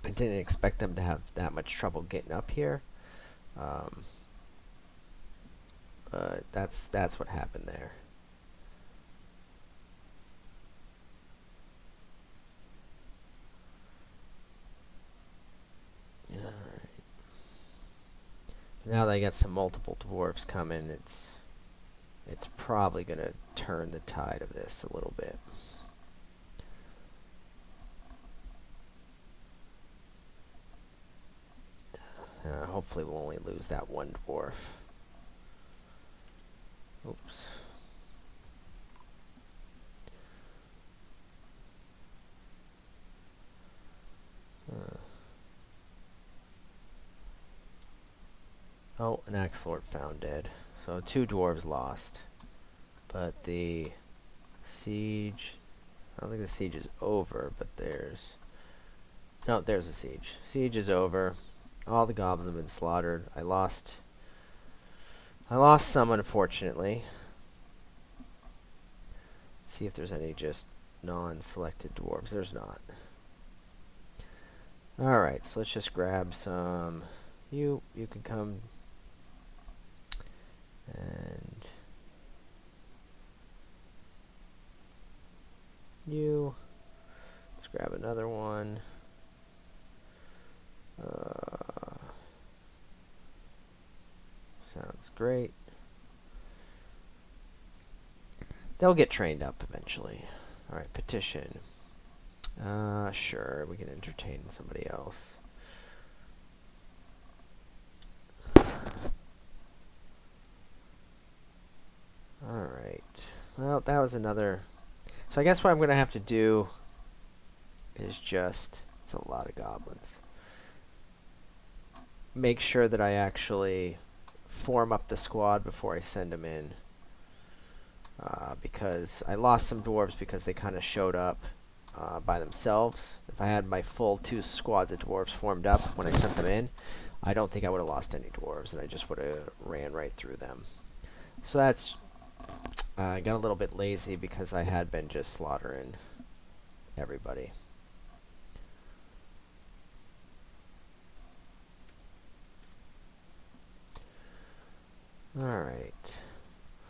I didn't expect them to have that much trouble getting up here. Um, but that's what happened there. Alright. Now that I got some multiple dwarfs coming, it's probably going to turn the tide of this a little bit. Hopefully we'll only lose that one dwarf. Oops. Oh, an Axelord found dead. So 2 dwarves lost. But the siege... I don't think the siege is over, but there's... No, there's a siege. Siege is over. All the goblins have been slaughtered. I lost some, unfortunately. Let's see if there's any just non-selected dwarves. There's not. Alright, so let's just grab some... You can come... And... You... Let's grab another one. Sounds great. They'll get trained up eventually. Alright, petition. Sure, we can entertain somebody else. Alright. Well, that was another... So I guess what I'm going to have to do is just... It's a lot of goblins. Make sure that I actually form up the squad before I send them in. Because I lost some dwarves because they kind of showed up by themselves. If I had my full 2 squads of dwarves formed up when I sent them in, I don't think I would have lost any dwarves, and I just would have ran right through them. So that's... I got a little bit lazy because I had been just slaughtering everybody. Alright.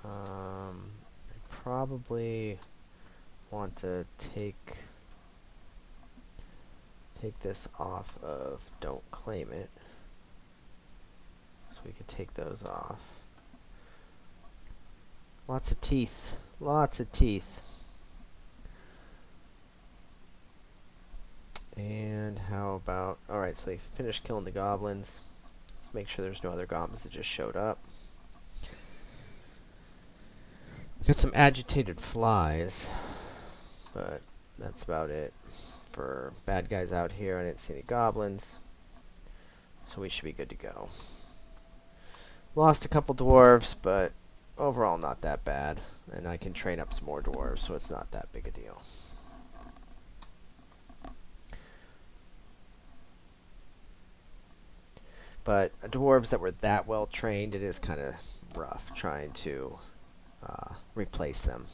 I probably want to take this off of don't claim it. So we could take those off. Lots of teeth. Lots of teeth. And how about... Alright, so they finished killing the goblins. Let's make sure there's no other goblins that just showed up. Got some agitated flies. But that's about it for bad guys out here. I didn't see any goblins. So we should be good to go. Lost a couple dwarves, but overall not that bad. And I can train up some more dwarves, so it's not that big a deal. But dwarves that were that well trained, it is kind of rough trying to replace them.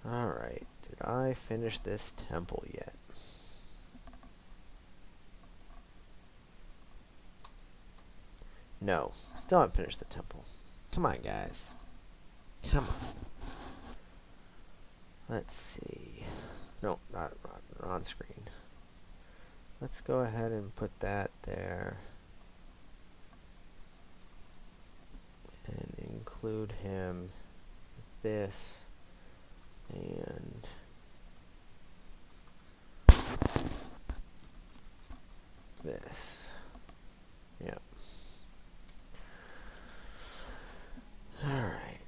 Alright, did I finish this temple yet? No, still haven't finished the temple. Come on, guys. Come on. Let's see. No, not on screen. Let's go ahead and put that there. And include him with this. And this. Yep. Alright.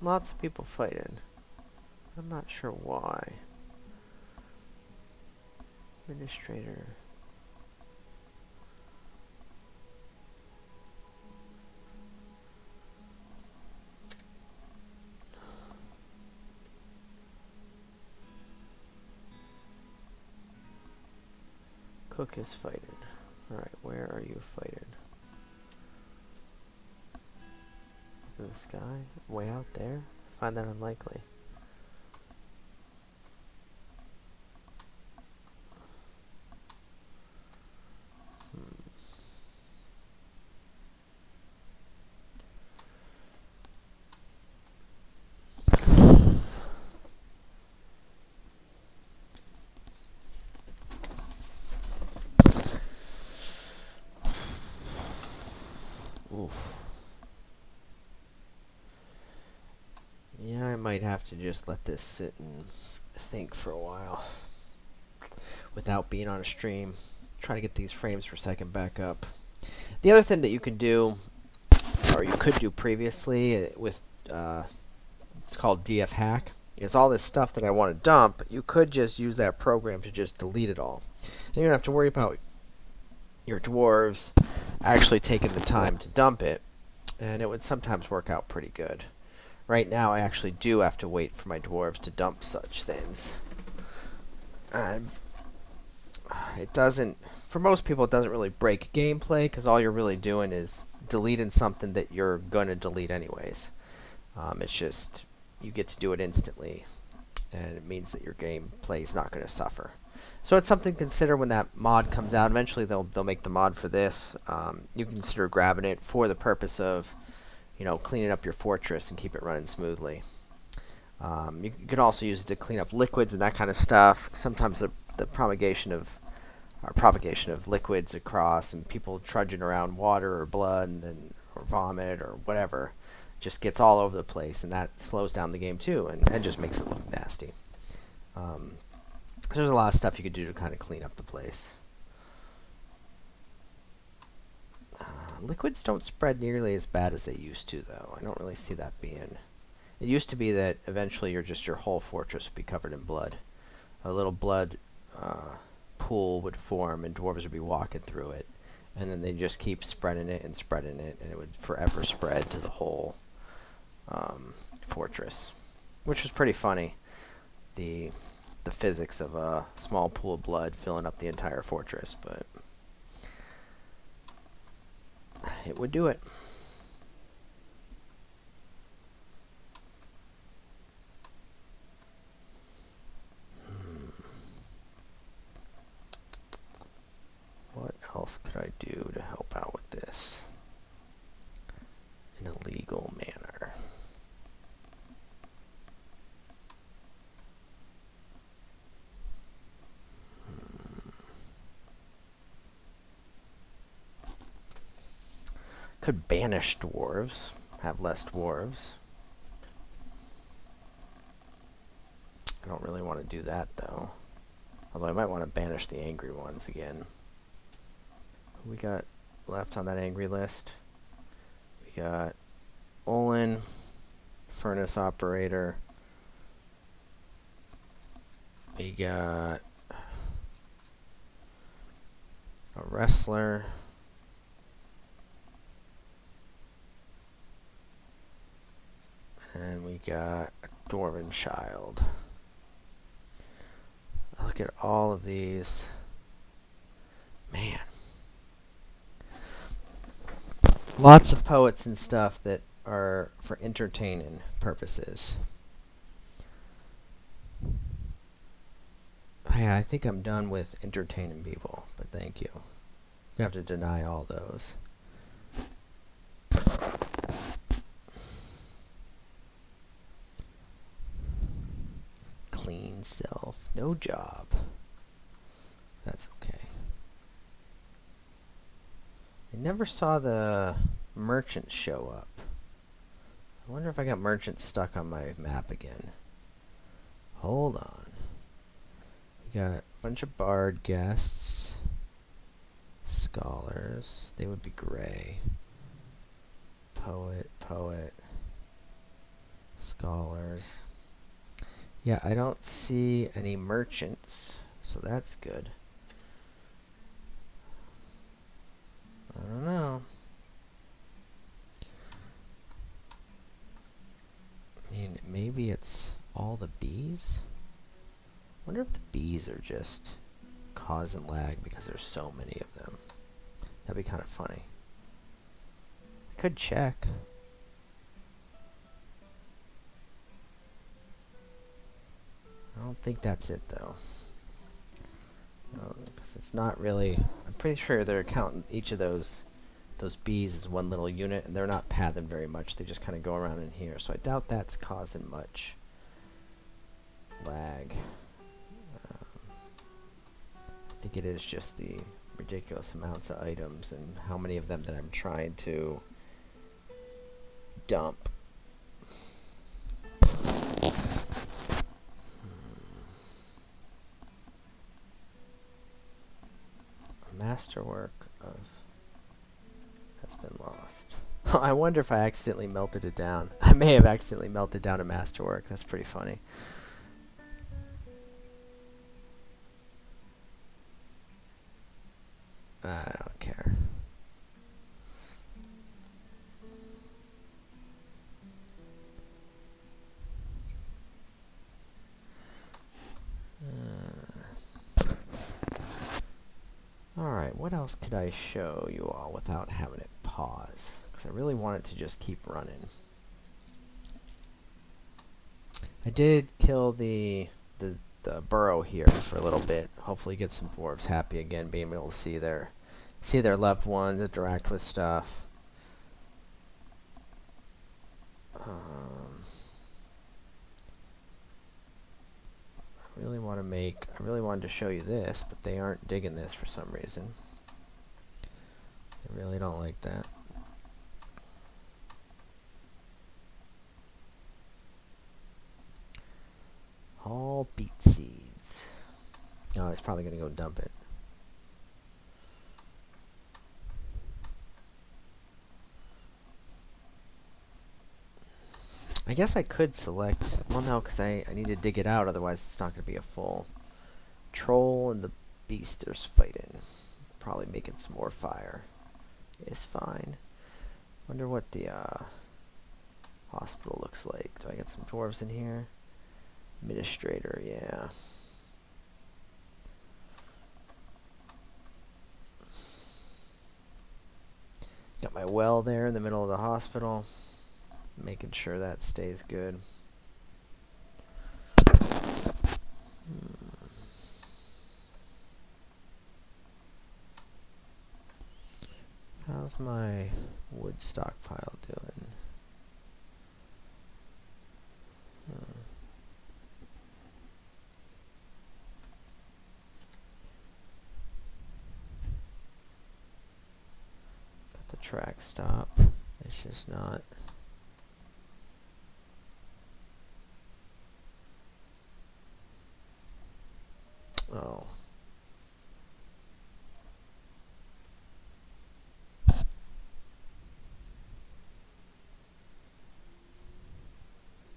Lots of people fighting. I'm not sure why. Administrator. Cook is fighting. Alright, where are you fighting? Look at the sky. Way out there? I find that unlikely. Oof. Yeah, I might have to just let this sit and think for a while without being on a stream. Try to get these frames per second back up. The other thing that you can do, or you could do previously with, it's called DF hack, is all this stuff that I want to dump, you could just use that program to just delete it all. And you don't have to worry about your dwarves actually taking the time to dump it, and it would sometimes work out pretty good. Right now, I actually do have to wait for my dwarves to dump such things. And it doesn't, for most people, it doesn't really break gameplay, because all you're really doing is deleting something that you're going to delete anyways. It's just, you get to do it instantly, and it means that your gameplay is not going to suffer. So it's something to consider when that mod comes out. Eventually, they'll make the mod for this. You can consider grabbing it for the purpose of, you know, cleaning up your fortress and keep it running smoothly. You can also use it to clean up liquids and that kind of stuff. Sometimes the propagation of liquids across and people trudging around water or blood or vomit or whatever just gets all over the place, and that slows down the game too, and just makes it look nasty. There's a lot of stuff you could do to kind of clean up the place. Liquids don't spread nearly as bad as they used to, though. I don't really see that being... It used to be that eventually your whole fortress would be covered in blood. A little blood pool would form, and dwarves would be walking through it. And then they just keep spreading it, and it would forever spread to the whole fortress. Which was pretty funny. The physics of a small pool of blood filling up the entire fortress, but it would do it. What else could I do to help out with this in a legal manner? Could banish dwarves, have less dwarves. I don't really want to do that, though. Although I might want to banish the angry ones again. Who we got left on that angry list? We got Olin, Furnace Operator. We got a Wrestler. And we got a Dwarven Child. Look at all of these. Man. Lots of poets and stuff that are for entertaining purposes. Yeah, I think I'm done with entertaining people, but thank you. You have to deny all those. Clean self, no job. That's okay. I never saw the merchants show up. I wonder if I got merchants stuck on my map again. Hold on. We got a bunch of bard guests. Scholars. They would be gray. Poet. Scholars. Yeah, I don't see any merchants, so that's good. I don't know. I mean, maybe it's all the bees? I wonder if the bees are just causing lag because there's so many of them. That'd be kind of funny. I could check. I don't think that's it though. Because it's not really. I'm pretty sure they're counting each of those bees as one little unit, and they're not pathing very much. They just kind of go around in here. So I doubt that's causing much lag. I think it is just the ridiculous amounts of items and how many of them that I'm trying to dump. Masterwork has been lost. I wonder if I accidentally melted it down. I may have accidentally melted down a masterwork. That's pretty funny. I don't care. Alright, what else could I show you all without having it pause? Because I really want it to just keep running. I did kill the burrow here for a little bit. Hopefully get some dwarves happy again, being able to see their loved ones, interact with stuff. I really wanted to show you this, but they aren't digging this for some reason. They really don't like that. All beet seeds. Oh, he's probably going to go dump it. I guess I could select... Well, no, because I need to dig it out, otherwise it's not going to be a full... Troll and the beast are fighting. Probably making some more fire. Is fine. Wonder what the hospital looks like. Do I get some dwarves in here? Administrator, yeah. Got my well there in the middle of the hospital. Making sure that stays good. How's my wood stockpile doing? Got the track stop. It's just not. Oh.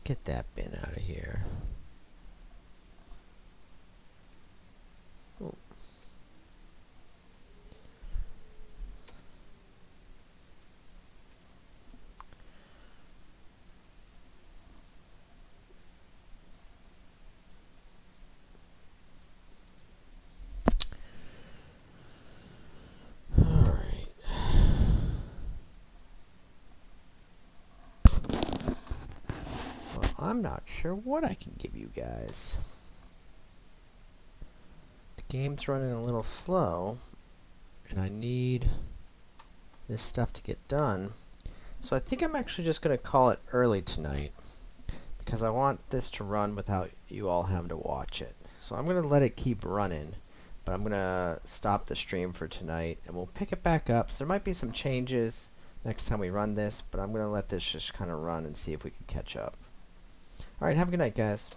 Get that bin out of here. Oh. I'm not sure what I can give you guys. The game's running a little slow, and I need this stuff to get done. So I think I'm actually just going to call it early tonight, because I want this to run without you all having to watch it. So I'm going to let it keep running, but I'm going to stop the stream for tonight, and we'll pick it back up. So there might be some changes next time we run this, but I'm going to let this just kind of run and see if we can catch up. Alright, have a good night, guys.